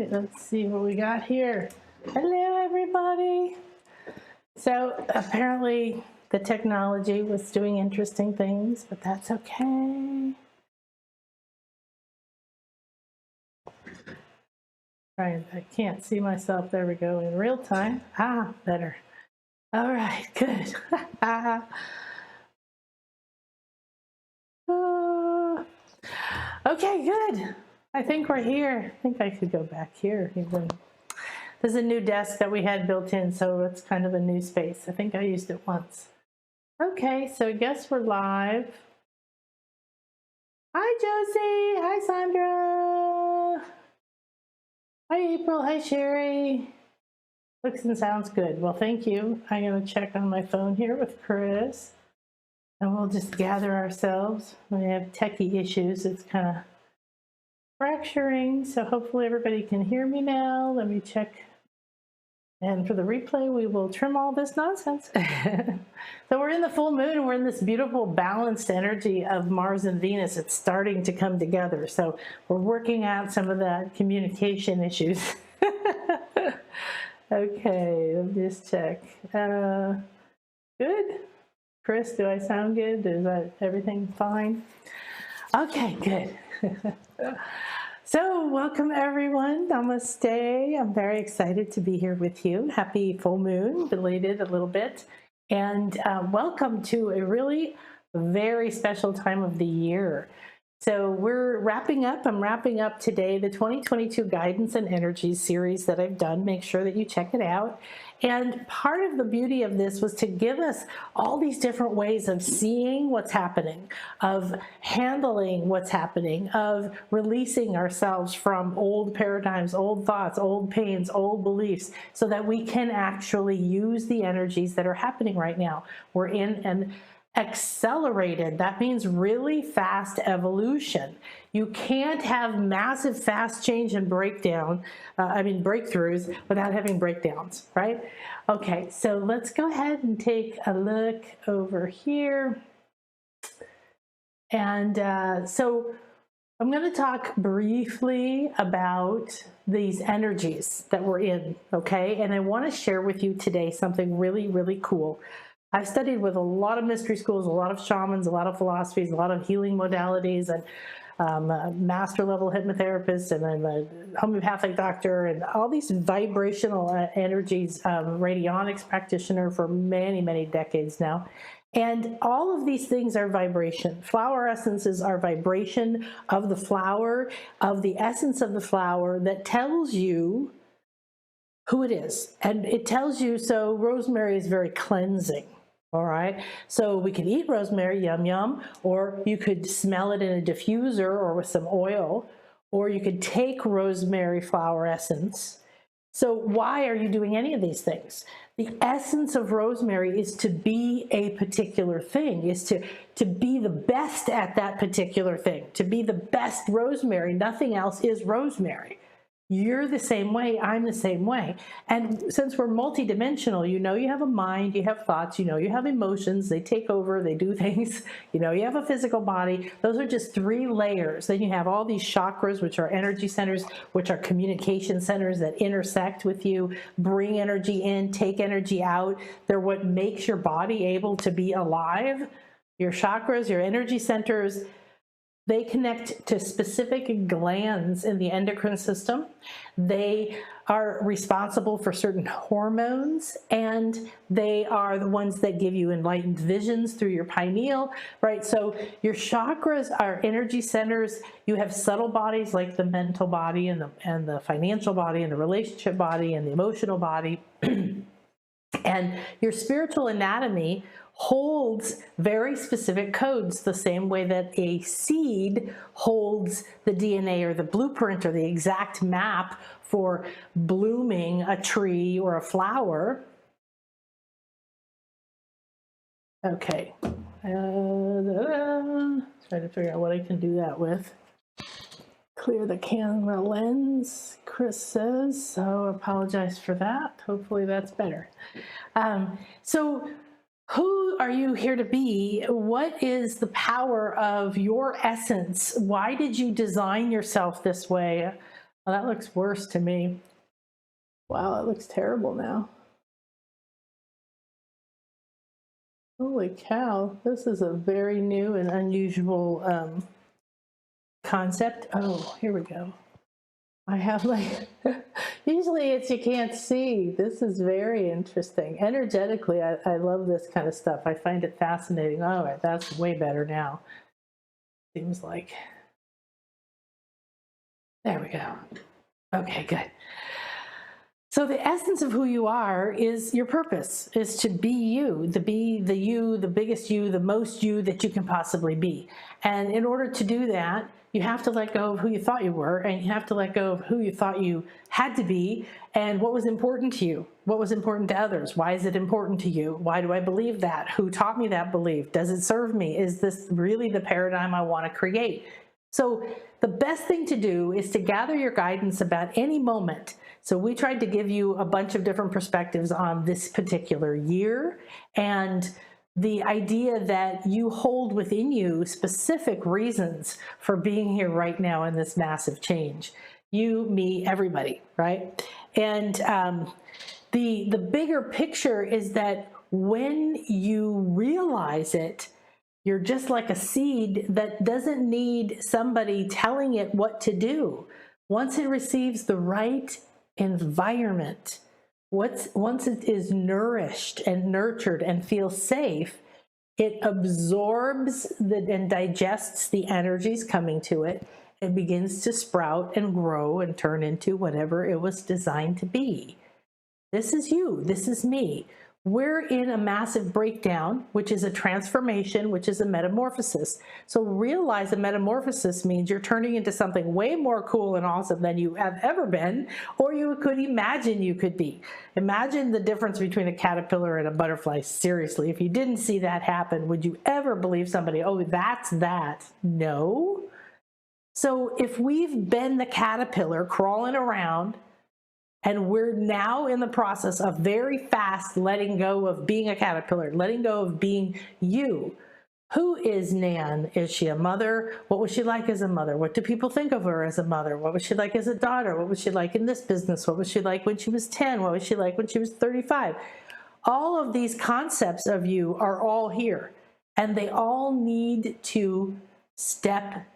right, let's see what we got here. Hello, everybody. So apparently the technology was doing interesting things, but that's okay. Right, I can't see myself. There we go, in real time. Ah, better. All right, good. Okay, good. I think we're here. I think I could go back here even. There's a new desk that we had built in, so it's kind of a new space. I think I used it once. Okay, so I guess we're live. Hi, Josie. Hi, Sandra. Hi, April. Hi, Sherry. Looks and sounds good. Well, thank you. I'm going to check on my phone here with Chris. And we'll just gather ourselves. We have techie issues. It's kind of fracturing, so hopefully everybody can hear me now. Let me check. And for the replay, we will trim all this nonsense. So we're in the full moon, and we're in this beautiful balanced energy of Mars and Venus. It's starting to come together. So we're working out some of the communication issues. Okay, let me just check. Good. Chris, do I sound good? Is that everything fine? Okay, good. So welcome everyone. Namaste. I'm very excited to be here with you. Happy full moon, belated a little bit. And welcome to a really very special time of the year. So we're wrapping up. I'm wrapping up today the 2022 Guidance and Energies series that I've done. Make sure that you check it out. And part of the beauty of this was to give us all these different ways of seeing what's happening, of handling what's happening, of releasing ourselves from old paradigms, old thoughts, old pains, old beliefs, so that we can actually use the energies that are happening right now. We're in an accelerated, that means really fast evolution. You can't have massive fast change and breakthroughs without having breakdowns, right? Okay, so let's go ahead and take a look over here. And so I'm going to talk briefly about these energies that we're in, okay? And I want to share with you today something really, really cool. I've studied with a lot of mystery schools, a lot of shamans, a lot of philosophies, a lot of healing modalities, and master level hypnotherapists, and I'm a homeopathic doctor, and all these vibrational energies, radionics practitioner for many, many decades now. And all of these things are vibration. Flower essences are vibration of the flower, of the essence of the flower that tells you who it is. And it tells you, so rosemary is very cleansing. All right, so we can eat rosemary, yum, yum, or you could smell it in a diffuser or with some oil, or you could take rosemary flower essence. So why are you doing any of these things? The essence of rosemary is to be a particular thing, is to be the best at that particular thing, to be the best rosemary. Nothing else is rosemary. You're the same way, I'm the same way. And since we're multidimensional, you know you have a mind, you have thoughts, you know you have emotions, they take over, they do things, you know you have a physical body. Those are just 3 layers. Then you have all these chakras, which are energy centers, which are communication centers that intersect with you, bring energy in, take energy out. They're what makes your body able to be alive. Your chakras, your energy centers, they connect to specific glands in the endocrine system. They are responsible for certain hormones, and they are the ones that give you enlightened visions through your pineal, right? So your chakras are energy centers. You have subtle bodies like the mental body and the financial body and the relationship body and the emotional body. And your spiritual anatomy holds very specific codes, the same way that a seed holds the DNA or the blueprint or the exact map for blooming a tree or a flower. Okay. Trying to figure out what I can do that with. Clear the camera lens, Chris says, so apologize for that. Hopefully that's better. So who are you here to be? What is the power of your essence? Why did you design yourself this way? Well, that looks worse to me. Wow, it looks terrible now. Holy cow, this is a very new and unusual concept. Oh, here we go. I have like, usually it's you can't see. This is very interesting. Energetically, I love this kind of stuff. I find it fascinating. Oh, that's way better now. Seems like. There we go. Okay, good. So the essence of who you are is your purpose, is to be you, the biggest you, the most you that you can possibly be. And in order to do that, you have to let go of who you thought you were, and you have to let go of who you thought you had to be, and what was important to you, what was important to others. Why is it important to you? Why do I believe that? Who taught me that belief? Does it serve me? Is this really the paradigm I want to create? So the best thing to do is to gather your guidance about any moment. So we tried to give you a bunch of different perspectives on this particular year, and the idea that you hold within you specific reasons for being here right now in this massive change. You, me, everybody, right? And the bigger picture is that when you realize it, you're just like a seed that doesn't need somebody telling it what to do. Once it receives the right environment, once it is nourished and nurtured and feels safe, it absorbs and digests the energies coming to it and begins to sprout and grow and turn into whatever it was designed to be. This is you. This is me. We're in a massive breakdown, which is a transformation, which is a metamorphosis. So realize a metamorphosis means you're turning into something way more cool and awesome than you have ever been, or you could imagine you could be. Imagine the difference between a caterpillar and a butterfly. Seriously, if you didn't see that happen, would you ever believe somebody, oh, that's that? No. So if we've been the caterpillar crawling around, and we're now in the process of very fast letting go of being a caterpillar, letting go of being you. Who is Nan? Is she a mother? What was she like as a mother? What do people think of her as a mother? What was she like as a daughter? What was she like in this business? What was she like when she was 10? What was she like when she was 35? All of these concepts of you are all here, and they all need to step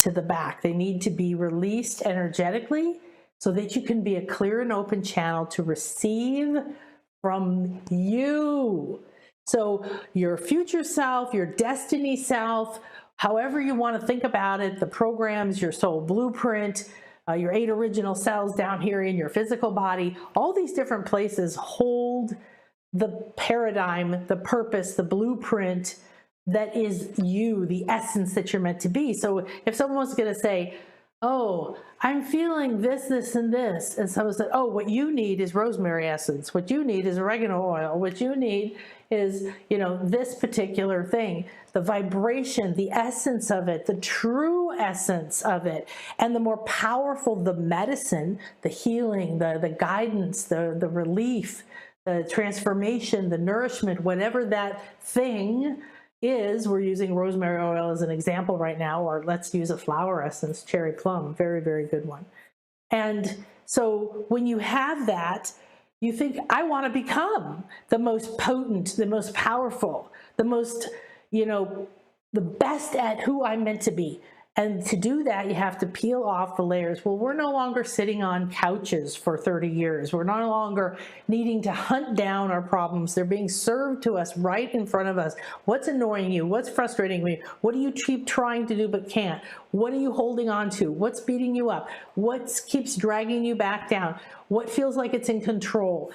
to the back. They need to be released energetically, so that you can be a clear and open channel to receive from you. So your future self, your destiny self, however you want to think about it, the programs, your soul blueprint, your 8 original cells down here in your physical body, all these different places hold the paradigm, the purpose, the blueprint that is you, the essence that you're meant to be. So if someone was going to say, oh, I'm feeling this, this, and this. And someone said, oh, what you need is rosemary essence. What you need is oregano oil. What you need is, this particular thing. The vibration, the essence of it, the true essence of it. And the more powerful the medicine, the healing, the guidance, the relief, the transformation, the nourishment, whatever that thing is, we're using rosemary oil as an example right now, or let's use a flower essence, cherry plum, very, very good one. And so when you have that, you think, I want to become the most potent, the most powerful, the most, the best at who I'm meant to be. And to do that, you have to peel off the layers. Well, we're no longer sitting on couches for 30 years. We're no longer needing to hunt down our problems. They're being served to us right in front of us. What's annoying you? What's frustrating you? What do you keep trying to do but can't? What are you holding on to? What's beating you up? What keeps dragging you back down? What feels like it's in control?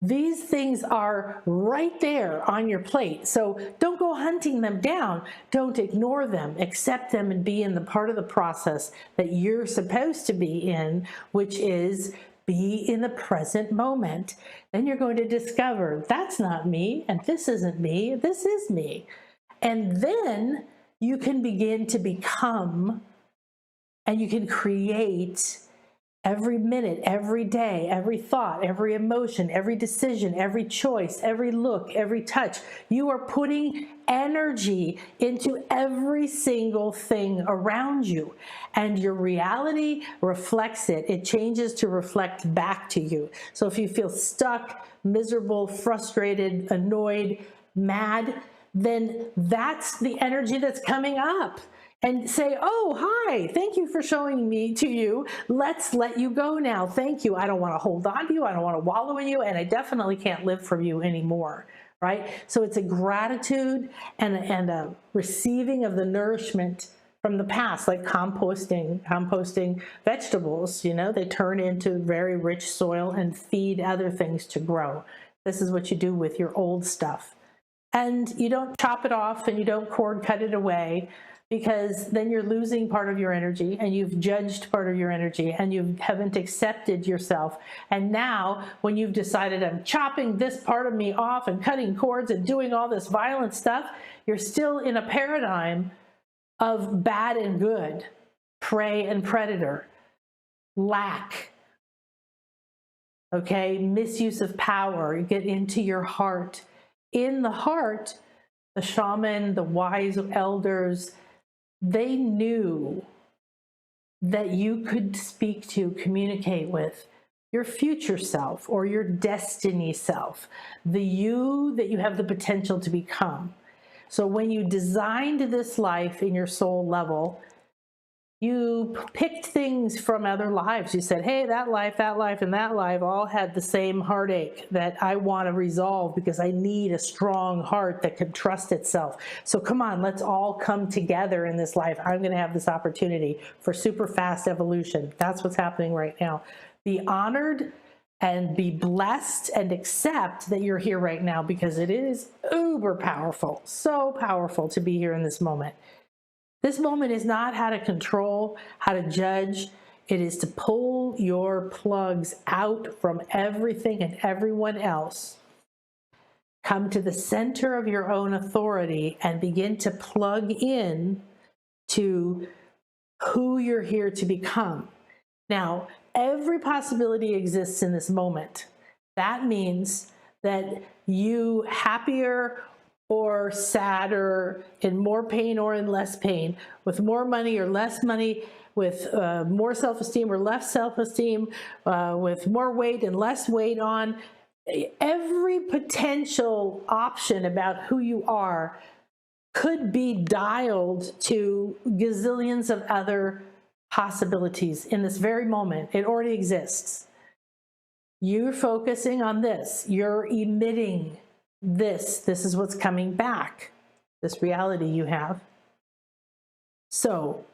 These things are right there on your plate. So don't go hunting them down. Don't ignore them. Accept them and be in the part of the process that you're supposed to be in, which is be in the present moment. Then you're going to discover that's not me, and this isn't me, this is me. And then you can begin to become, and you can create every minute, every day, every thought, every emotion, every decision, every choice, every look, every touch. You are putting energy into every single thing around you, and your reality reflects it. It changes to reflect back to you. So if you feel stuck, miserable, frustrated, annoyed, mad, then that's the energy that's coming up. And say, oh, hi, thank you for showing me to you. Let's let you go now. Thank you. I don't want to hold on to you. I don't want to wallow in you. And I definitely can't live from you anymore. Right? So it's a gratitude and a receiving of the nourishment from the past, like composting vegetables. You know, they turn into very rich soil and feed other things to grow. This is what you do with your old stuff. And you don't chop it off and you don't cord cut it away, because then you're losing part of your energy, and you've judged part of your energy, and you haven't accepted yourself. And now when you've decided, I'm chopping this part of me off and cutting cords and doing all this violent stuff, you're still in a paradigm of bad and good, prey and predator, lack, okay, misuse of power. You get into your heart. In the heart, the shaman, the wise elders, they knew that you could speak to, communicate with your future self or your destiny self, the you that you have the potential to become. So when you designed this life in your soul level, you picked things from other lives. You said, hey, that life, and that life all had the same heartache that I want to resolve, because I need a strong heart that can trust itself. So come on, let's all come together in this life. I'm going to have this opportunity for super fast evolution. That's what's happening right now. Be honored and be blessed and accept that you're here right now, because it is uber powerful, so powerful to be here in this moment. This moment is not how to control, how to judge. It is to pull your plugs out from everything and everyone else. Come to the center of your own authority and begin to plug in to who you're here to become. Now, every possibility exists in this moment. That means that you happier or sadder, in more pain or in less pain, with more money or less money, with more self-esteem or less self-esteem, with more weight and less weight on. Every potential option about who you are could be dialed to gazillions of other possibilities in this very moment. It already exists. You're focusing on this. You're emitting this. This is what's coming back, this reality you have. So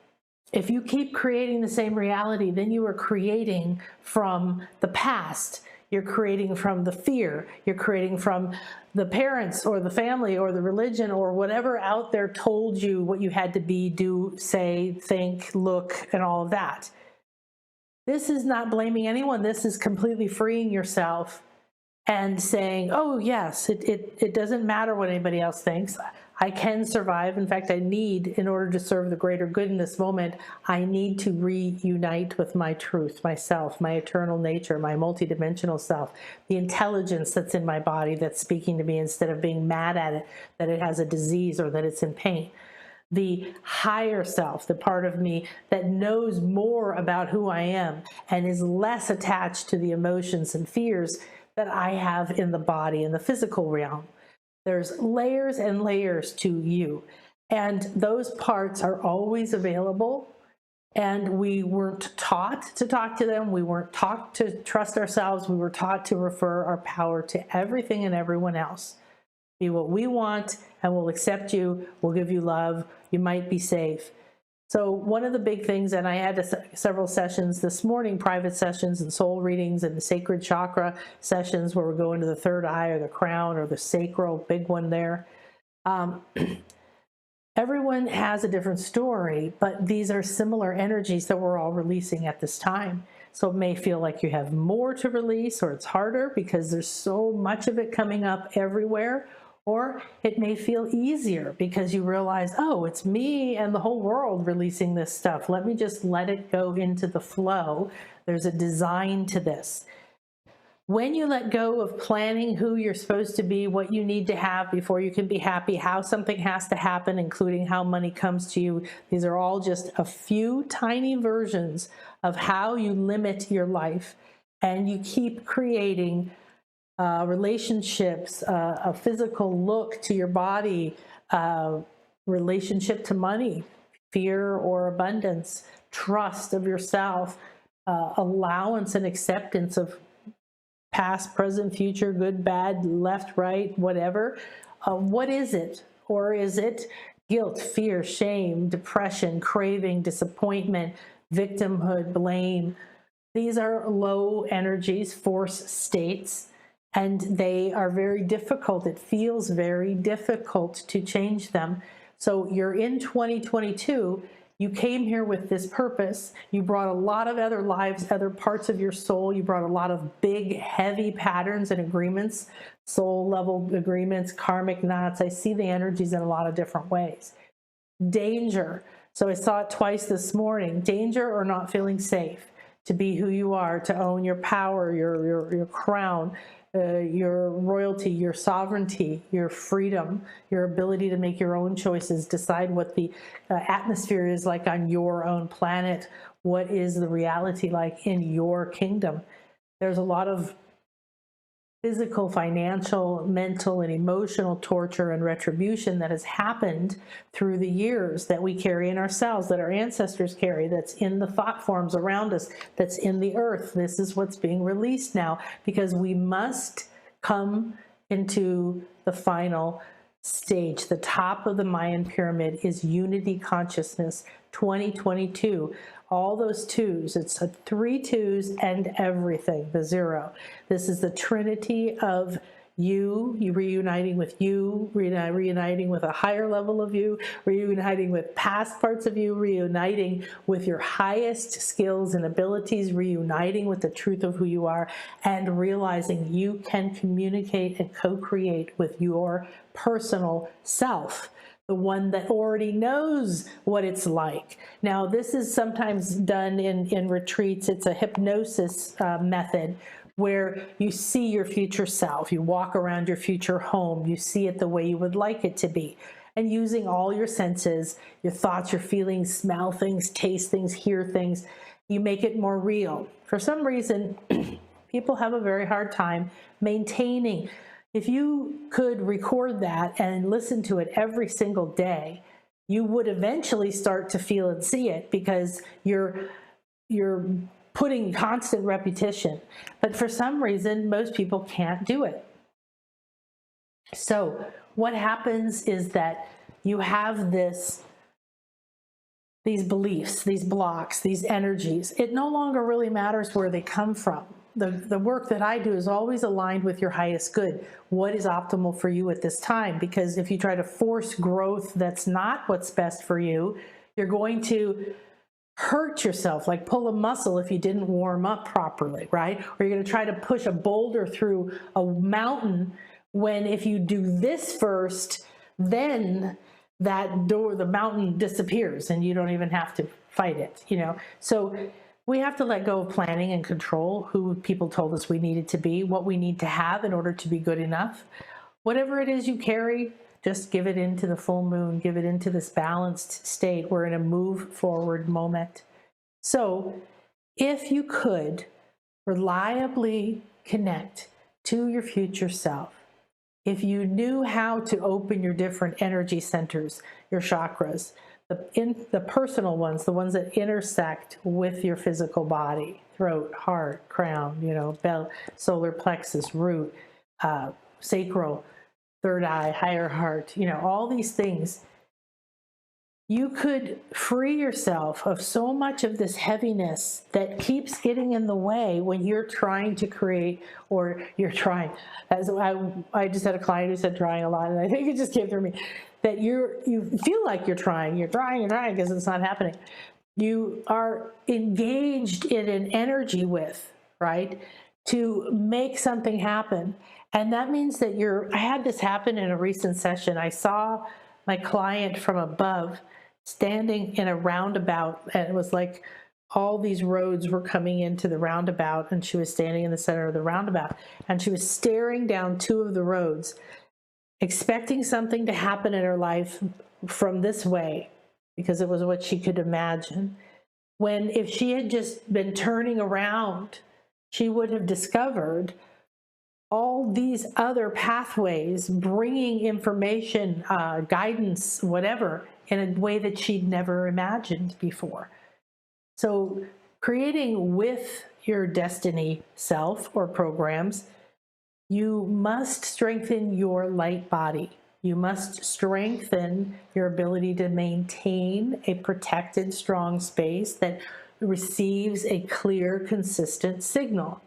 if you keep creating the same reality, then you are creating from the past. You're creating from the fear. You're creating from the parents or the family or the religion or whatever out there told you what you had to be, do, say, think, look, and all of that. This is not blaming anyone. This is completely freeing yourself and saying, oh, yes, it doesn't matter what anybody else thinks. I can survive. In fact, I need, in order to serve the greater good in this moment, I need to reunite with my truth, myself, my eternal nature, my multidimensional self, the intelligence that's in my body that's speaking to me, instead of being mad at it, that it has a disease or that it's in pain. The higher self, the part of me that knows more about who I am and is less attached to the emotions and fears that I have in the body, in the physical realm. There's layers and layers to you, and those parts are always available, and we weren't taught to talk to them. We weren't taught to trust ourselves. We were taught to refer our power to everything and everyone else. Be what we want, and we'll accept you. We'll give you love. You might be safe. So one of the big things, and I had several sessions this morning, private sessions and soul readings and the sacred chakra sessions, where we're going to the third eye or the crown or the sacral, big one there. Everyone has a different story, but these are similar energies that we're all releasing at this time. So it may feel like you have more to release, or it's harder because there's so much of it coming up everywhere, Or it may feel easier because you realize, oh, it's me and the whole world releasing this stuff. Let me just let it go into the flow. There's a design to this. When you let go of planning who you're supposed to be, what you need to have before you can be happy, how something has to happen, including how money comes to you, these are all just a few tiny versions of how you limit your life. And you keep creating relationships, a physical look to your body, relationship to money, fear or abundance, trust of yourself, allowance and acceptance of past, present, future, good, bad, left, right, whatever. What is it? Or is it guilt, fear, shame, depression, craving, disappointment, victimhood, blame? These are low energies, force states, and they are very difficult. It feels very difficult to change them. So you're in 2022. You came here with this purpose. You brought a lot of other lives, other parts of your soul. You brought a lot of big, heavy patterns and agreements, soul level agreements, karmic knots. I see the energies in a lot of different ways. Danger. So I saw it twice this morning. Danger or not feeling safe to be who you are, to own your power, your crown, your royalty, your sovereignty, your freedom, your ability to make your own choices, decide what the atmosphere is like on your own planet, what is the reality like in your kingdom. There's a lot of physical, financial, mental, and emotional torture and retribution that has happened through the years that we carry in ourselves, that our ancestors carry, that's in the thought forms around us, that's in the earth. This is what's being released now, because we must come into the final stage. The top of the Mayan pyramid is unity consciousness 2022. All those twos, it's a 3 twos and everything, the 0. This is the trinity of you reuniting with you, reuniting with a higher level of you, reuniting with past parts of you, reuniting with your highest skills and abilities, reuniting with the truth of who you are, and realizing you can communicate and co-create with your personal self, the one that already knows what it's like. Now, this is sometimes done in retreats. It's a hypnosis method where you see your future self. You walk around your future home. You see it the way you would like it to be. And using all your senses, your thoughts, your feelings, smell things, taste things, hear things, you make it more real. For some reason, people have a very hard time maintaining. If you could record that and listen to it every single day, you would eventually start to feel and see it, because you're putting constant repetition. But for some reason, most people can't do it. So what happens is that you have these beliefs, these blocks, these energies. It no longer really matters where they come from. The work that I do is always aligned with your highest good. What is optimal for you at this time? Because if you try to force growth that's not what's best for you, you're going to hurt yourself, like pull a muscle if you didn't warm up properly, right? Or you're going to try to push a boulder through a mountain, when if you do this first, then the mountain disappears and you don't even have to fight it, So we have to let go of planning and control who people told us we needed to be, what we need to have in order to be good enough. Whatever it is you carry, just give it into the full moon, give it into this balanced state. We're in a move forward moment. So if you could reliably connect to your future self, if you knew how to open your different energy centers, your chakras, the personal ones, the ones that intersect with your physical body, throat, heart, crown, bell, solar plexus, root, sacral, third eye, higher heart, all these things, you could free yourself of so much of this heaviness that keeps getting in the way when you're trying to create, or you're trying. As I just had a client who said trying a lot, and I think it just came through me, that you feel like you're trying because it's not happening. You are engaged in an energy with, right, to make something happen. And that means that I had this happen in a recent session. I saw my client from above standing in a roundabout, and it was like all these roads were coming into the roundabout, and she was standing in the center of the roundabout, and she was staring down two of the roads, expecting something to happen in her life from this way, because it was what she could imagine. When if she had just been turning around, she would have discovered all these other pathways bringing information, guidance, whatever, in a way that she'd never imagined before. So creating with your destiny self or programs, you must strengthen your light body. You must strengthen your ability to maintain a protected, strong space that receives a clear, consistent signal.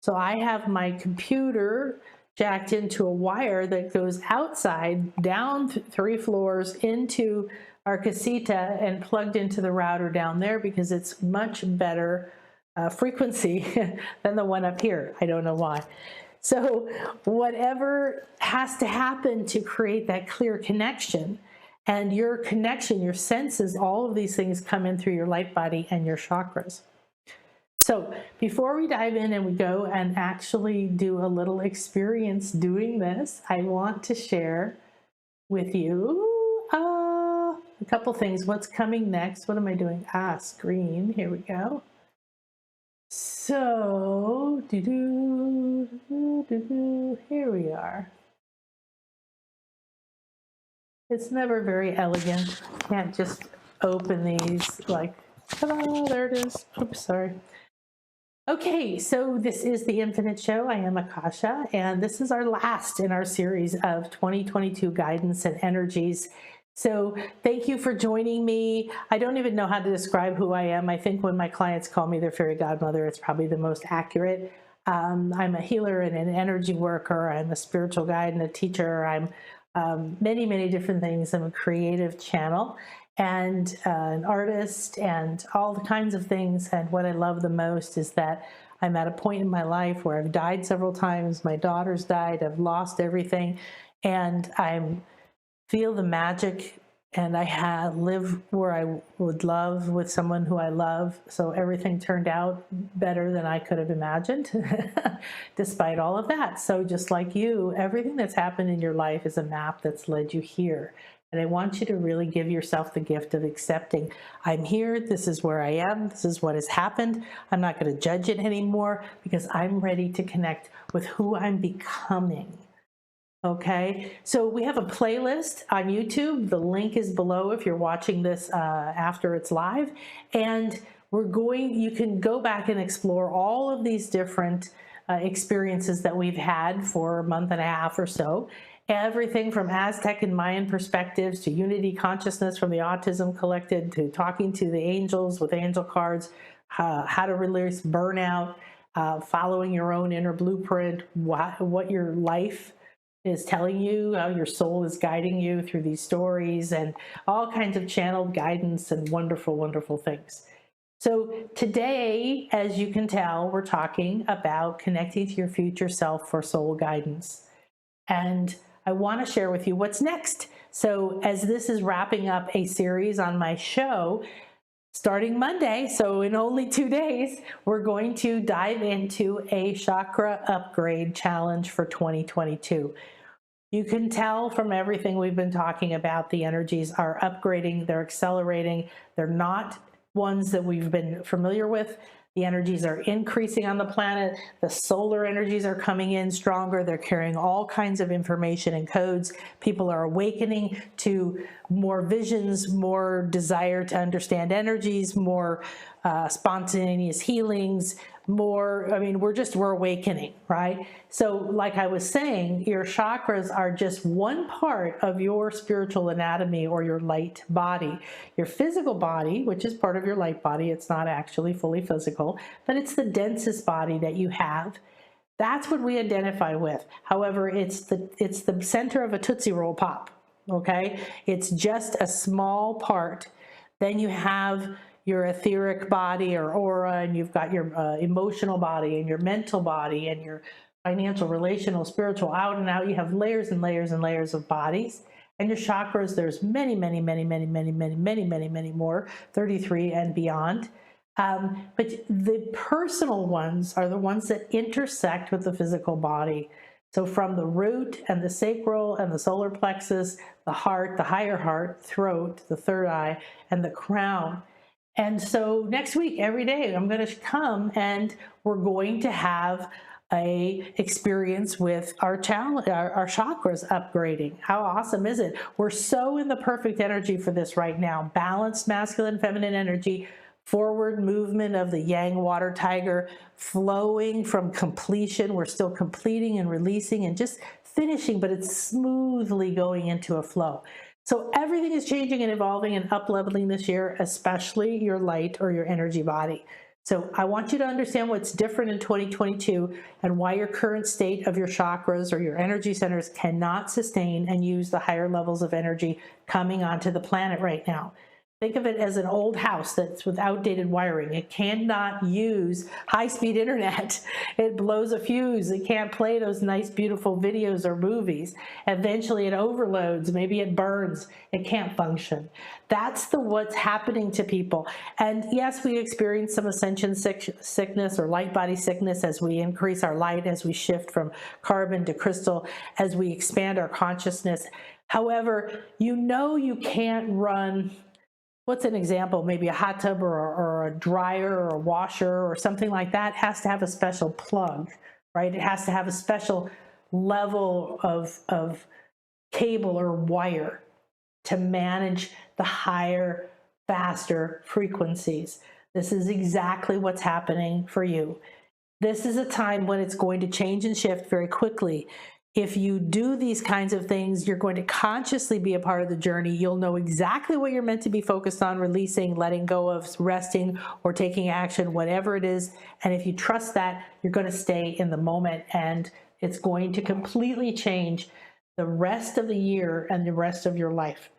So I have my computer jacked into a wire that goes outside, down 3 floors into our casita and plugged into the router down there because it's much better frequency than the one up here. I don't know why. So whatever has to happen to create that clear connection, and your connection, your senses, all of these things come in through your light body and your chakras. So before we dive in and we go and actually do a little experience doing this, I want to share with you a couple things. What's coming next? What am I doing? Screen. Here we go. So, here we are. It's never very elegant. Can't just open these like, ta-da, there it is. Oops, sorry. Okay, so this is the Infinite Show. I am Akasha, and this is our last in our series of 2022 guidance and energies. So thank you for joining me. I don't even know how to describe who I am. I think when my clients call me their fairy godmother, it's probably the most accurate. I'm a healer and an energy worker. I'm a spiritual guide and a teacher. I'm many, many different things. I'm a creative channel and an artist and all the kinds of things. And what I love the most is that I'm at a point in my life where I've died several times. My daughter's died. I've lost everything. And I feel the magic, and I live where I would love with someone who I love. So everything turned out better than I could have imagined, despite all of that. So just like you, everything that's happened in your life is a map that's led you here. And I want you to really give yourself the gift of accepting, I'm here, this is where I am, this is what has happened. I'm not going to judge it anymore because I'm ready to connect with who I'm becoming. Okay, so we have a playlist on YouTube. The link is below if you're watching this after it's live. And you can go back and explore all of these different experiences that we've had for a month and a half or so. Everything from Aztec and Mayan perspectives to unity consciousness from the Autism Collective to talking to the angels with angel cards, how to release burnout, following your own inner blueprint, what your life is telling you, how your soul is guiding you through these stories, and all kinds of channeled guidance and wonderful, wonderful things. So today, as you can tell, we're talking about connecting to your future self for soul guidance. And I want to share with you what's next. So as this is wrapping up a series on my show, starting Monday, so in only 2 days, we're going to dive into a chakra upgrade challenge for 2022. You can tell from everything we've been talking about, the energies are upgrading, they're accelerating, they're not ones that we've been familiar with. The energies are increasing on the planet. The solar energies are coming in stronger. They're carrying all kinds of information and codes. People are awakening to more visions, more desire to understand energies, more spontaneous healings, we're awakening, right? So like I was saying, your chakras are just one part of your spiritual anatomy or your light body. Your physical body, which is part of your light body, it's not actually fully physical, but it's the densest body that you have. That's what we identify with. However, it's the center of a Tootsie Roll Pop, okay? It's just a small part. Then you have your etheric body or aura, and you've got your emotional body and your mental body and your financial, relational, spiritual, out and out. You have layers and layers and layers of bodies. And your chakras, there's many, many, many, many, many, many, many, many, many more, 33 and beyond. But the personal ones are the ones that intersect with the physical body. So from the root and the sacral and the solar plexus, the heart, the higher heart, throat, the third eye, and the crown. And so next week, every day, I'm going to come and we're going to have a experience with our challenge, our chakras upgrading. How awesome is it? We're so in the perfect energy for this right now. Balanced masculine, feminine energy, forward movement of the yang water tiger, flowing from completion. We're still completing and releasing and just finishing, but it's smoothly going into a flow. So everything is changing and evolving and up-leveling this year, especially your light or your energy body. So I want you to understand what's different in 2022 and why your current state of your chakras or your energy centers cannot sustain and use the higher levels of energy coming onto the planet right now. Think of it as an old house that's with outdated wiring. It cannot use high-speed internet. It blows a fuse. It can't play those nice, beautiful videos or movies. Eventually it overloads. Maybe it burns. It can't function. That's what's happening to people. And yes, we experience some ascension sickness or light body sickness as we increase our light, as we shift from carbon to crystal, as we expand our consciousness. However, you can't run. What's an example? Maybe a hot tub or a dryer or a washer or something like that has to have a special plug, right? It has to have a special level of cable or wire to manage the higher, faster frequencies. This is exactly what's happening for you. This is a time when it's going to change and shift very quickly. If you do these kinds of things, you're going to consciously be a part of the journey. You'll know exactly what you're meant to be focused on, releasing, letting go of, resting, or taking action, whatever it is. And if you trust that, you're going to stay in the moment, and it's going to completely change the rest of the year and the rest of your life.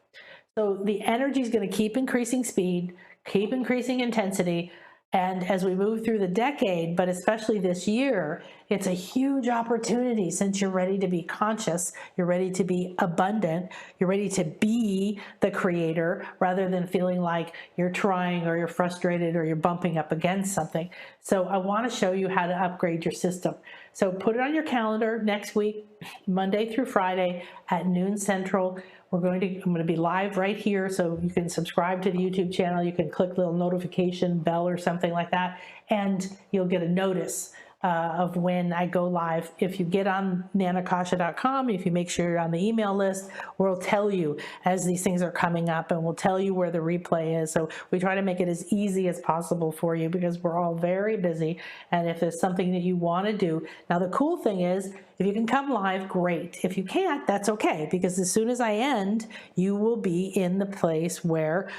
So the energy is going to keep increasing speed, keep increasing intensity. And as we move through the decade, but especially this year, it's a huge opportunity since you're ready to be conscious, you're ready to be abundant, you're ready to be the creator rather than feeling like you're trying or you're frustrated or you're bumping up against something. So I want to show you how to upgrade your system. So put it on your calendar next week, Monday through Friday at noon Central. I'm going to be live right here, so you can subscribe to the YouTube channel. You can click the little notification bell or something like that, and you'll get a notice of when I go live. If you get on nanakasha.com, if you make sure you're on the email list, we'll tell you as these things are coming up, and we'll tell you where the replay is. So we try to make it as easy as possible for you because we're all very busy. And if there's something that you want to do, now the cool thing is, if you can come live, great. If you can't, that's okay, because as soon as I end, you will be in the place where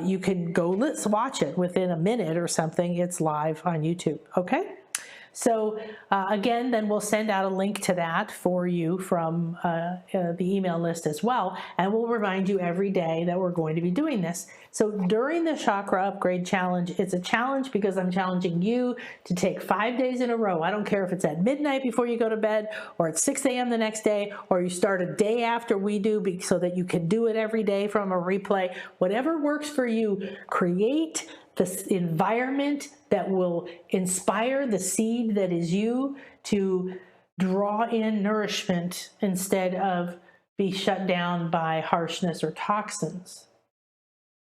you can go, let's watch it within a minute or something. It's live on YouTube, okay? So again, then we'll send out a link to that for you from the email list as well. And we'll remind you every day that we're going to be doing this. So during the Chakra Upgrade Challenge, it's a challenge because I'm challenging you to take 5 days in a row. I don't care if it's at midnight before you go to bed or at 6 a.m. the next day, or you start a day after we do so that you can do it every day from a replay. Whatever works for you, create this environment that will inspire the seed that is you to draw in nourishment instead of be shut down by harshness or toxins.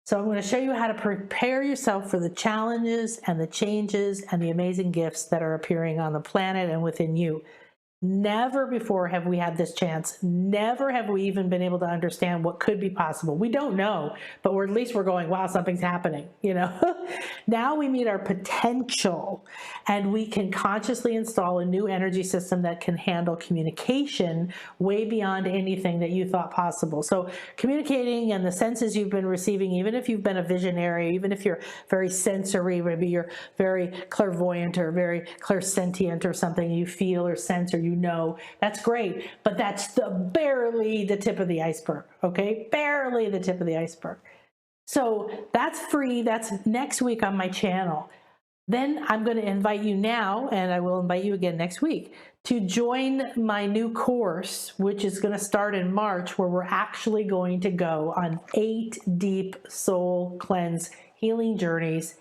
So I'm going to show you how to prepare yourself for the challenges and the changes and the amazing gifts that are appearing on the planet and within you. Never before have we had this chance. Never have we even been able to understand what could be possible. We don't know, but at least we're going, wow, something's happening, you know? Now we meet our potential, and we can consciously install a new energy system that can handle communication way beyond anything that you thought possible. So communicating and the senses you've been receiving, even if you've been a visionary, even if you're very sensory, maybe you're very clairvoyant or very clairsentient or something, you feel or sense or you know, that's great, but that's barely the tip of the iceberg, okay? Barely the tip of the iceberg. So that's free. That's next week on my channel. Then I'm going to invite you now, and I will invite you again next week, to join my new course, which is going to start in March, where we're actually going to go on 8 deep soul cleanse healing journeys.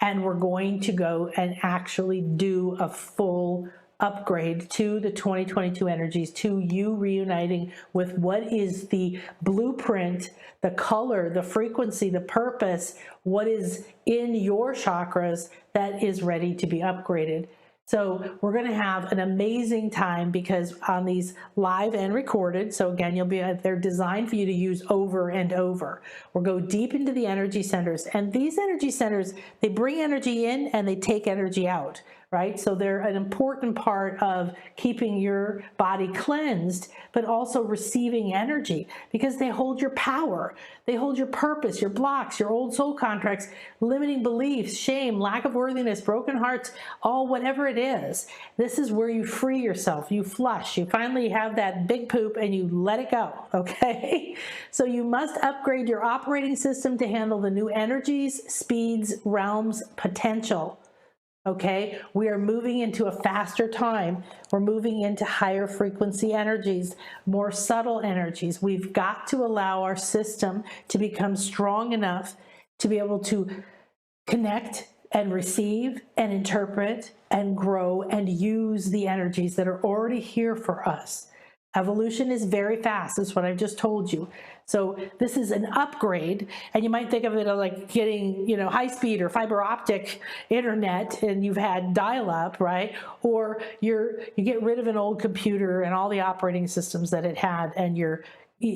And we're going to go and actually do a full upgrade to the 2022 energies, to you reuniting with what is the blueprint, the color, the frequency, the purpose, what is in your chakras that is ready to be upgraded. So we're going to have an amazing time, because on these live and recorded, so again, they're designed for you to use over and over. We'll go deep into the energy centers, and these energy centers, they bring energy in and they take energy out, right? So they're an important part of keeping your body cleansed, but also receiving energy, because they hold your power. They hold your purpose, your blocks, your old soul contracts, limiting beliefs, shame, lack of worthiness, broken hearts, all whatever it is. This is where you free yourself. You flush. You finally have that big poop and you let it go, okay? So you must upgrade your operating system to handle the new energies, speeds, realms, potential. Okay, we are moving into a faster time. We're moving into higher frequency energies, more subtle energies. We've got to allow our system to become strong enough to be able to connect and receive and interpret and grow and use the energies that are already here for us. Evolution is very fast. That's what I've just told you. So this is an upgrade, and you might think of it like getting, high speed or fiber optic internet, and you've had dial-up, right? Or you get rid of an old computer and all the operating systems that it had, and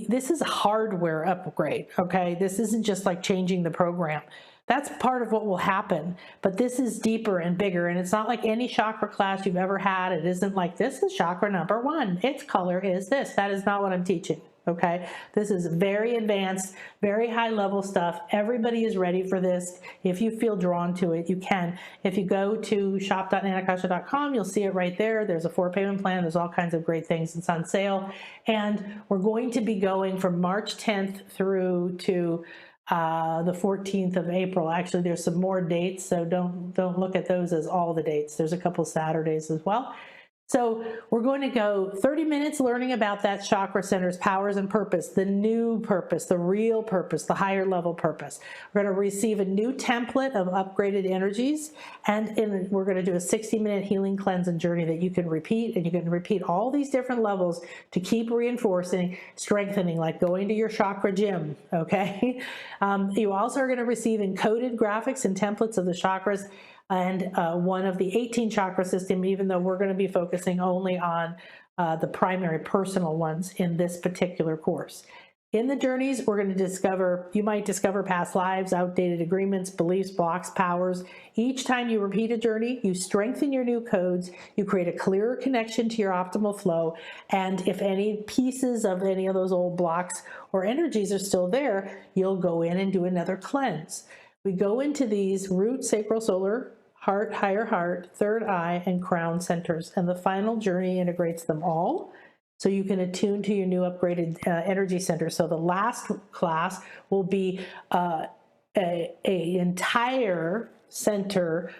this is a hardware upgrade, okay? This isn't just like changing the program. That's part of what will happen, but this is deeper and bigger, and it's not like any chakra class you've ever had. It isn't like, this is chakra number 1. Its color is this. That is not what I'm teaching, okay? This is very advanced, very high level stuff. Everybody is ready for this. If you feel drawn to it, you can. If you go to shop.nanakasha.com, you'll see it right there. There's a 4-payment plan. There's all kinds of great things. It's on sale, and we're going to be going from March 10th through to the 14th of April. Actually, there's some more dates, so don't look at those as all the dates. There's a couple Saturdays as well. So we're going to go 30 minutes learning about that chakra center's powers and purpose, the new purpose, the real purpose, the higher level purpose. We're going to receive a new template of upgraded energies, and we're going to do a 60-minute healing cleanse and journey that you can repeat, and you can repeat all these different levels to keep reinforcing, strengthening, like going to your chakra gym, okay? You also are going to receive encoded graphics and templates of the chakras, and one of the 18 chakra system, even though we're going to be focusing only on the primary personal ones in this particular course. In the journeys, we're going to you might discover past lives, outdated agreements, beliefs, blocks, powers. Each time you repeat a journey, you strengthen your new codes, you create a clearer connection to your optimal flow, and if any pieces of any of those old blocks or energies are still there, you'll go in and do another cleanse. We go into these root, sacral, solar, heart, higher heart, third eye, and crown centers, and the final journey integrates them all, so you can attune to your new upgraded energy center. So the last class will be a entire center,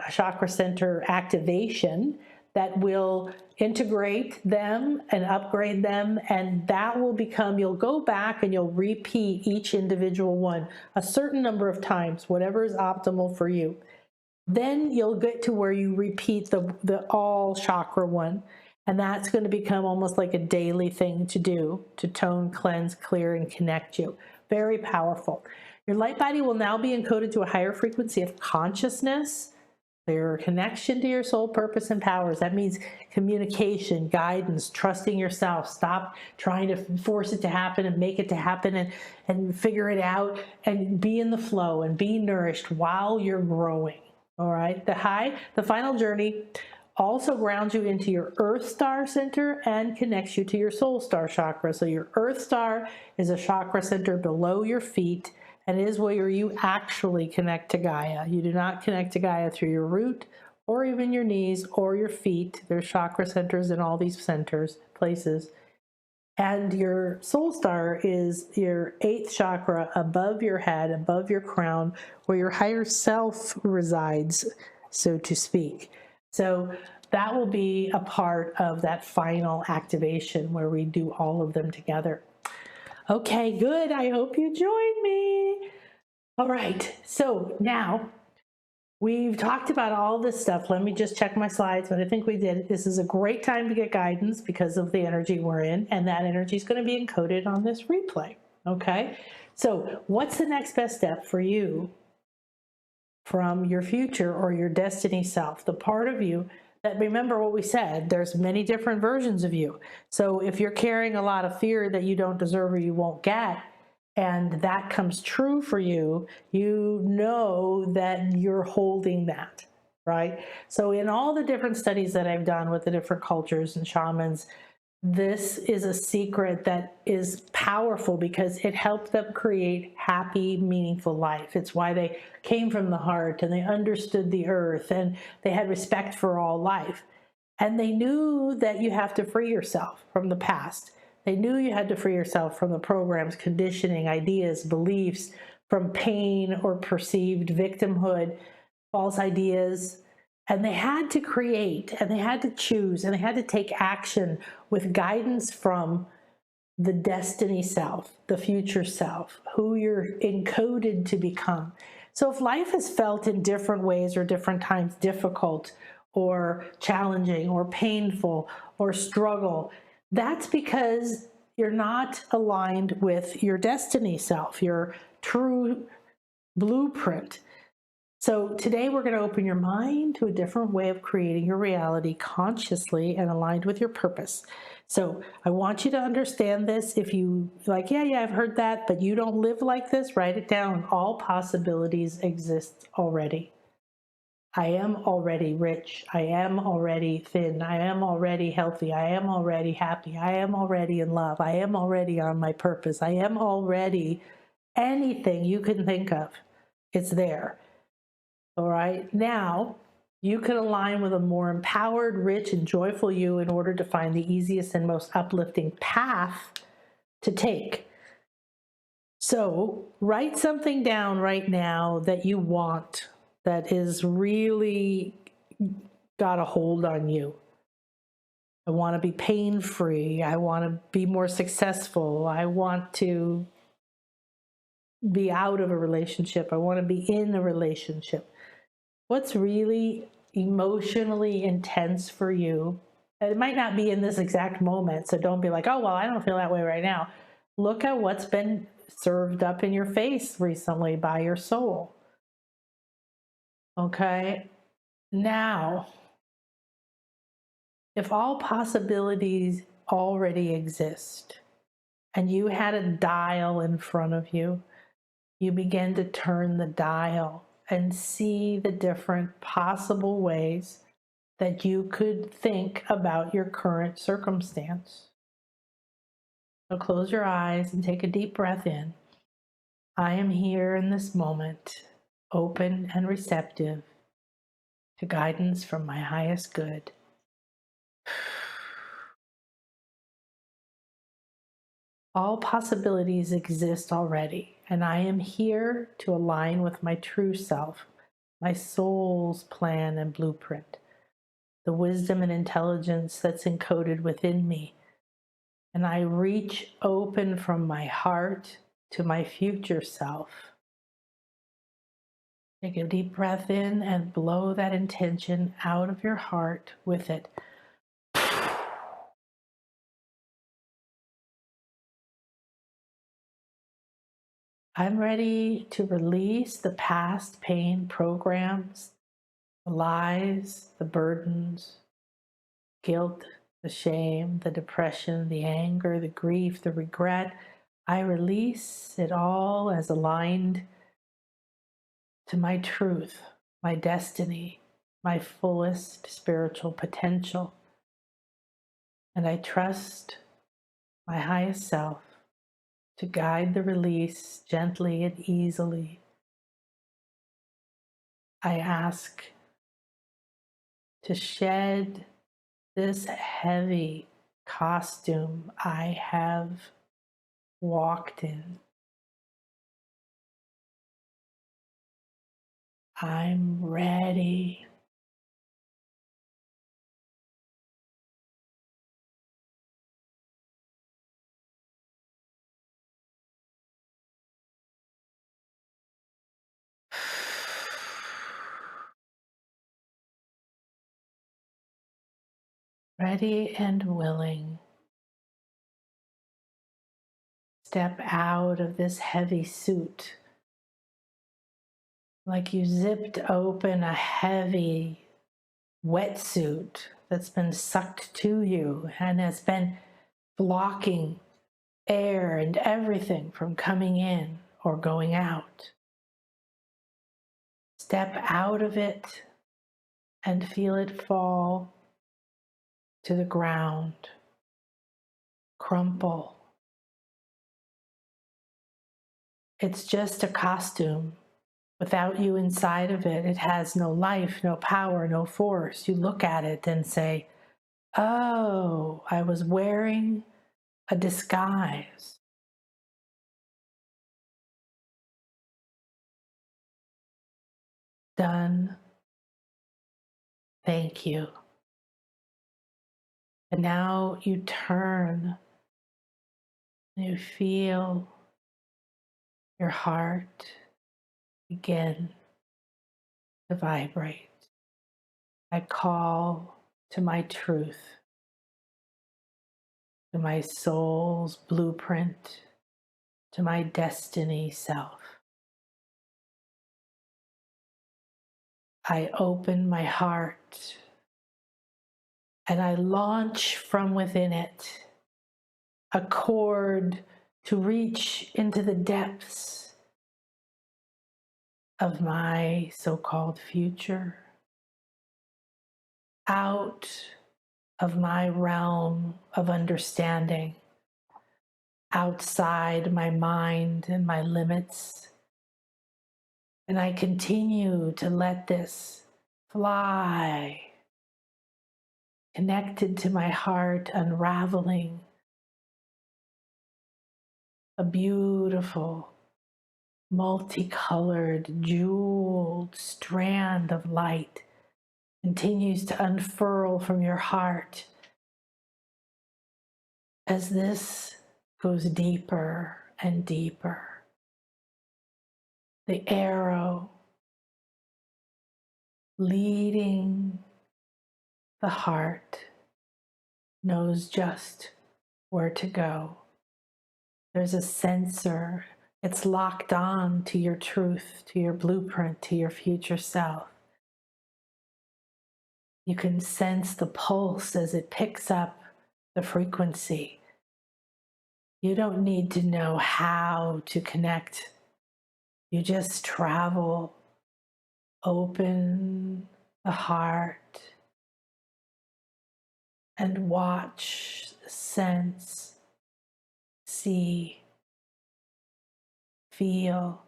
chakra center activation that will integrate them and upgrade them, and that will become, you'll go back and you'll repeat each individual one a certain number of times, whatever is optimal for you. Then you'll get to where you repeat the all chakra one, and that's going to become almost like a daily thing to do to tone, cleanse, clear, and connect you. Very powerful. Your light body will now be encoded to a higher frequency of consciousness, clearer connection to your soul purpose and powers. That means communication, guidance, trusting yourself. Stop trying to force it to happen and make it to happen and figure it out, and be in the flow and be nourished while you're growing. All right. The final journey also grounds you into your Earth Star center and connects you to your Soul Star chakra. So your Earth Star is a chakra center below your feet, and is where you actually connect to Gaia. You do not connect to Gaia through your root or even your knees or your feet. There's chakra centers in all these places. And your Soul Star is your 8th chakra above your head, above your crown, where your higher self resides. so to speak. So that will be a part of that final activation where we do all of them together. Okay, good. I hope you join me. All right, so now we've talked about all this stuff. Let me just check my slides, but I think we did. This is a great time to get guidance because of the energy we're in, and that energy is going to be encoded on this replay. Okay, so what's the next best step for you from your future or your destiny self, the part of you that, remember what we said, there's many different versions of you. So if you're carrying a lot of fear that you don't deserve or you won't get, and that comes true for you, you know that you're holding that, right? So in all the different studies that I've done with the different cultures and shamans, this is a secret that is powerful because it helped them create happy, meaningful life. It's why they came from the heart and they understood the earth and they had respect for all life. And they knew that you have to free yourself from the past. They knew you had to free yourself from the programs, conditioning, ideas, beliefs, from pain or perceived victimhood, false ideas. And they had to create, and they had to choose, and they had to take action with guidance from the destiny self, the future self, who you're encoded to become. So if life has felt in different ways or different times difficult or challenging or painful or struggle, that's because you're not aligned with your destiny self, your true blueprint. So today we're going to open your mind to a different way of creating your reality consciously and aligned with your purpose. So I want you to understand this. If you like, yeah, I've heard that, but you don't live like this, write it down. All possibilities exist already. I am already rich. I am already thin. I am already healthy. I am already happy. I am already in love. I am already on my purpose. I am already anything you can think of. It's there. All right, now you can align with a more empowered, rich, and joyful you in order to find the easiest and most uplifting path to take. So write something down right now that you want, that is really got a hold on you. I want to be pain-free. I want to be more successful. I want to be out of a relationship. I want to be in a relationship. What's really emotionally intense for you? It might not be in this exact moment, so don't be like, oh, well, I don't feel that way right now. Look at what's been served up in your face recently by your soul. Okay? Now, if all possibilities already exist and you had a dial in front of you, you begin to turn the dial and see the different possible ways that you could think about your current circumstance. So close your eyes and take a deep breath in. I am here in this moment, open and receptive to guidance from my highest good. All possibilities exist already, and I am here to align with my true self, my soul's plan and blueprint, the wisdom and intelligence that's encoded within me. And I reach open from my heart to my future self. Take a deep breath in and blow that intention out of your heart with it. I'm ready to release the past pain programs, the lies, the burdens, guilt, the shame, the depression, the anger, the grief, the regret. I release it all as aligned to my truth, my destiny, my fullest spiritual potential. And I trust my highest self to guide the release gently and easily. I ask to shed this heavy costume I have walked in. I'm ready ready and willing, step out of this heavy suit, like you zipped open a heavy wetsuit that's been sucked to you and has been blocking air and everything from coming in or going out. Step out of it and feel it fall to the ground, crumple. It's just a costume. Without you inside of it, it has no life, no power, no force. You look at it and say, oh, I was wearing a disguise. Done. Thank you. And now you turn and you feel your heart begin to vibrate. I call to my truth, to my soul's blueprint, to my destiny self. I open my heart and I launch from within it a cord to reach into the depths of my so-called future, out of my realm of understanding, outside my mind and my limits. And I continue to let this fly, connected to my heart, unraveling a beautiful, multicolored, jeweled strand of light continues to unfurl from your heart as this goes deeper and deeper. The arrow leading the heart knows just where to go. There's a sensor. It's locked on to your truth, to your blueprint, to your future self. You can sense the pulse as it picks up the frequency. You don't need to know how to connect. You just travel, open the heart, and watch, sense, see, feel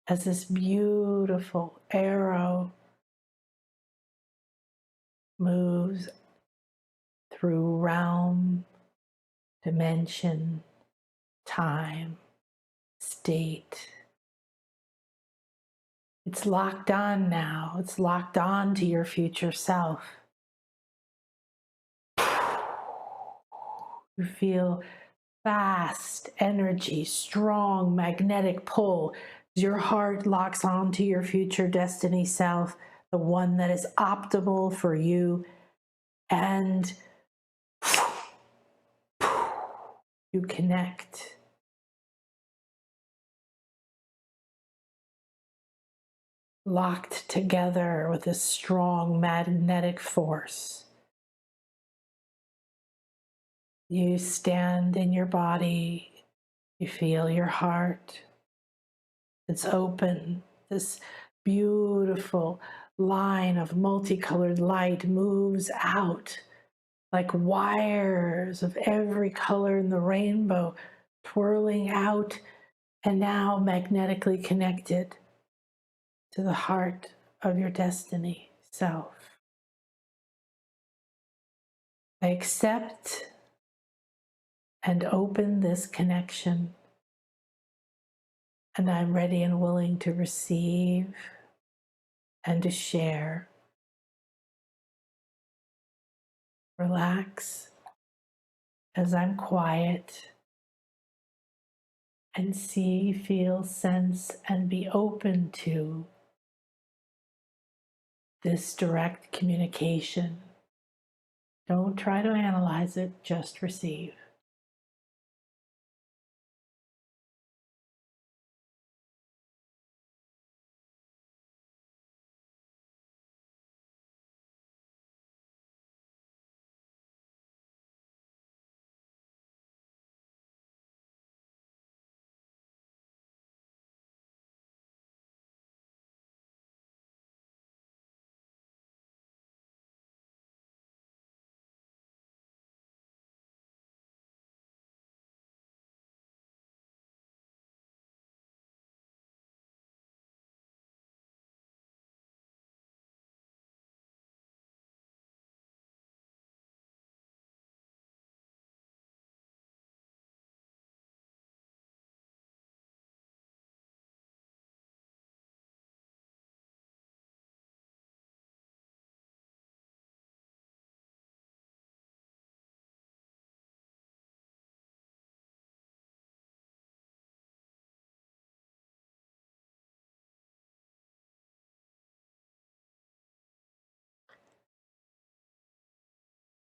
as this beautiful arrow moves through realm, dimension, time, state. It's locked on now. It's locked on to your future self. You feel fast energy, strong magnetic pull. Your heart locks on to your future destiny self, the one that is optimal for you. And you connect. Locked together with a strong magnetic force. You stand in your body, you feel your heart. It's open. This beautiful line of multicolored light moves out like wires of every color in the rainbow, twirling out and now magnetically connected to the heart of your destiny self. I accept and open this connection, and I'm ready and willing to receive and to share. Relax as I'm quiet and see, feel, sense, and be open to this direct communication Don't try to analyze it, just receive.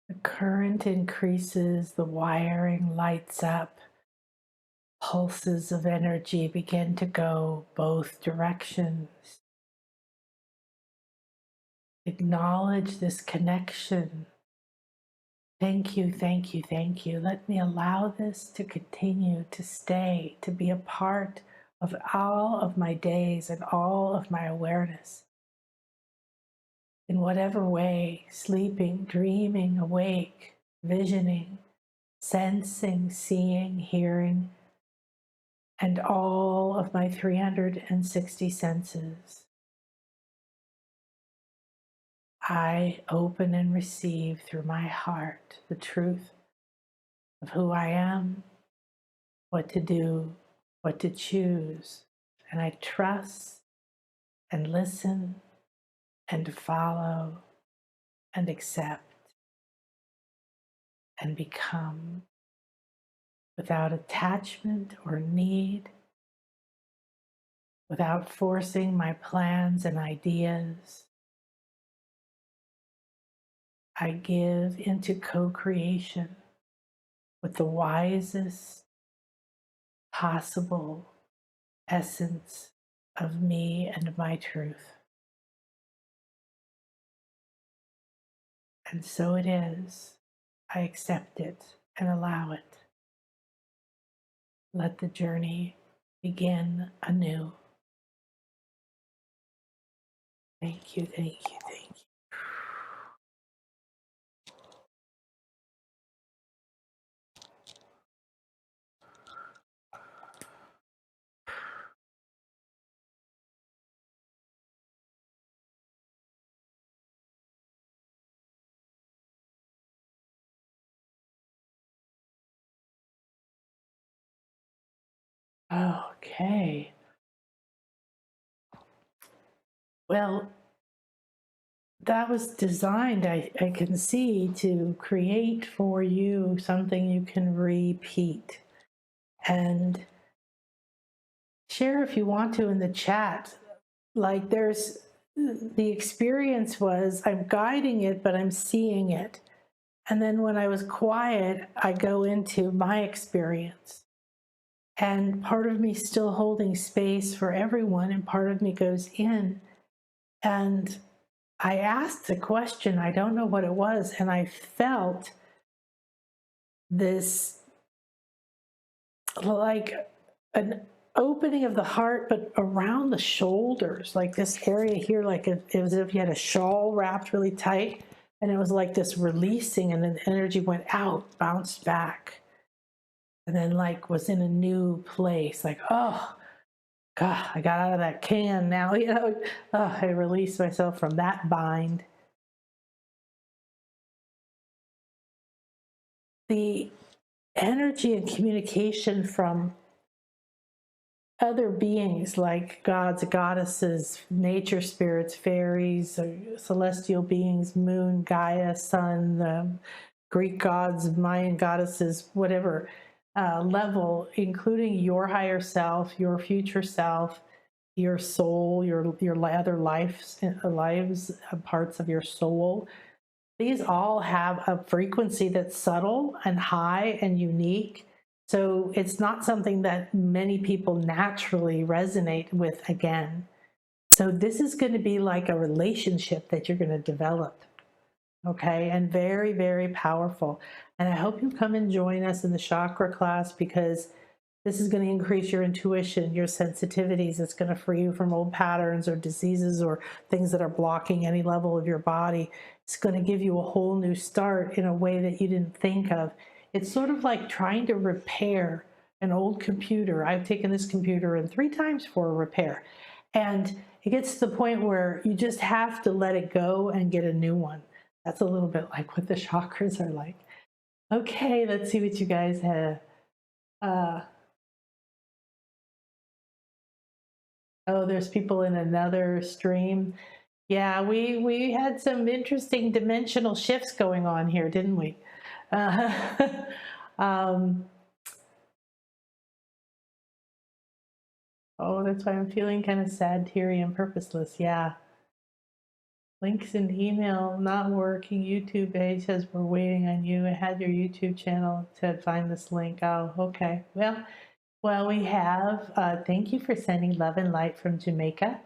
The current increases, the wiring lights up, pulses of energy begin to go both directions. Acknowledge this connection. Thank you, thank you, thank you. Let me allow this to continue to stay, to be a part of all of my days and all of my awareness. In whatever way, sleeping, dreaming, awake, visioning, sensing, seeing, hearing, and all of my 360 senses. I open and receive through my heart the truth of who I am, what to do, what to choose, and I trust and listen and follow and accept and become without attachment or need, without forcing my plans and ideas. I give into co-creation with the wisest possible essence of me and my truth. And so it is. I accept it and allow it. Let the journey begin anew. Thank you, thank you, thank you. Okay. Well, that was designed, I can see, to create for you something you can repeat. And share if you want to in the chat. Like the experience was I'm guiding it, but I'm seeing it. And then when I was quiet, I go into my experience. And part of me still holding space for everyone, and part of me goes in. And I asked a question, I don't know what it was, and I felt this like an opening of the heart, but around the shoulders, like this area here, like as if you had a shawl wrapped really tight. And it was like this releasing, and then the energy went out, bounced back, and then like was in a new place, like, oh, God, I got out of that can now, I released myself from that bind. The energy and communication from other beings like gods, goddesses, nature spirits, fairies, celestial beings, moon, Gaia, sun, Greek gods, Mayan goddesses, whatever level, including your higher self, your future self, your soul, your other lives, parts of your soul, these all have a frequency that's subtle and high and unique. So it's not something that many people naturally resonate with again. So this is going to be like a relationship that you're going to develop. Okay, and very, very powerful. And I hope you come and join us in the chakra class, because this is going to increase your intuition, your sensitivities. It's going to free you from old patterns or diseases or things that are blocking any level of your body. It's going to give you a whole new start in a way that you didn't think of. It's sort of like trying to repair an old computer. I've taken this computer in 3 times for a repair. And it gets to the point where you just have to let it go and get a new one. That's a little bit like what the chakras are like. Okay, let's see what you guys have. Oh, there's people in another stream. Yeah, we had some interesting dimensional shifts going on here, didn't we? Um, oh, that's why I'm feeling kind of sad, teary, and purposeless. Yeah. Links in email not working. YouTube page says we're waiting on you. I had your YouTube channel to find this link. Oh, okay. Well, we have. Thank you for sending love and light from Jamaica,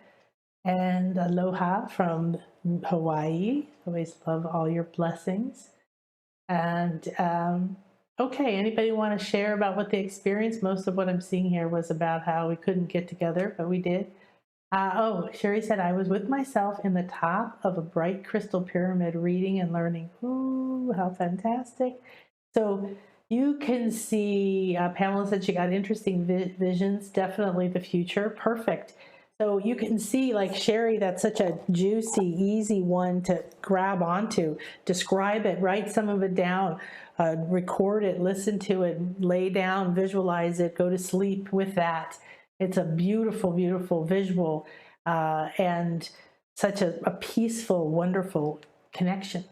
and aloha from Hawaii. Always love all your blessings. And okay, anybody want to share about what they experienced? Most of what I'm seeing here was about how we couldn't get together, but we did. Oh, Sherry said, I was with myself in the top of a bright crystal pyramid reading and learning. Ooh, how fantastic. So you can see, Pamela said she got interesting visions, definitely the future. Perfect. So you can see, like Sherry, that's such a juicy, easy one to grab onto. Describe it, write some of it down, record it, listen to it, lay down, visualize it, go to sleep with that. It's a beautiful, beautiful visual, and such a peaceful, wonderful connection.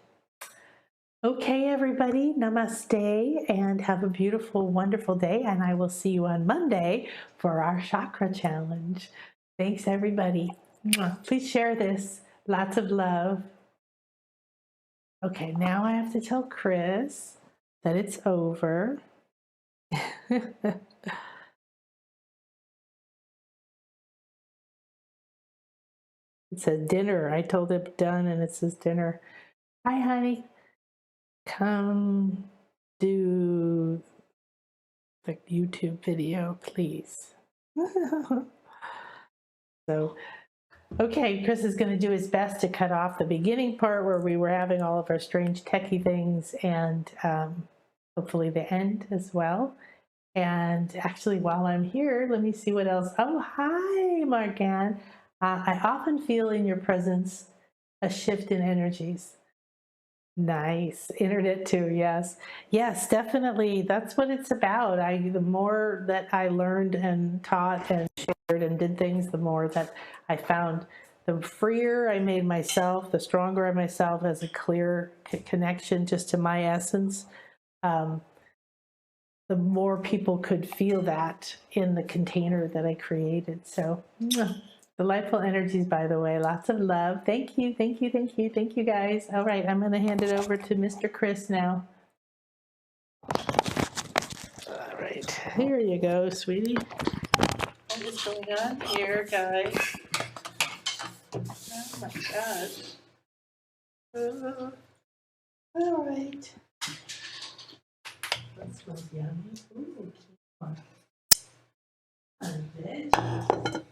Okay, everybody, namaste, and have a beautiful, wonderful day. And I will see you on Monday for our chakra challenge. Thanks, everybody. Please share this. Lots of love. Okay, now I have to tell Chris that it's over. It says dinner. I told it done, and it says dinner. Hi, honey. Come do the YouTube video, please. So, okay, Chris is going to do his best to cut off the beginning part where we were having all of our strange techie things, and hopefully the end as well. And actually, while I'm here, let me see what else. Oh, hi, Margan. I often feel in your presence a shift in energies. Nice. Internet too, yes. Yes, definitely. That's what it's about. The more that I learned and taught and shared and did things, the more that I found, the freer I made myself, the stronger I myself as a clear connection just to my essence. The more people could feel that in the container that I created. So delightful energies, by the way. Lots of love. Thank you, thank you, thank you, thank you, guys. All right, I'm going to hand it over to Mr. Chris now. All right, here you go, sweetie. What is going on here, guys? Oh my gosh. All right. That smells yummy. Ooh, veggies.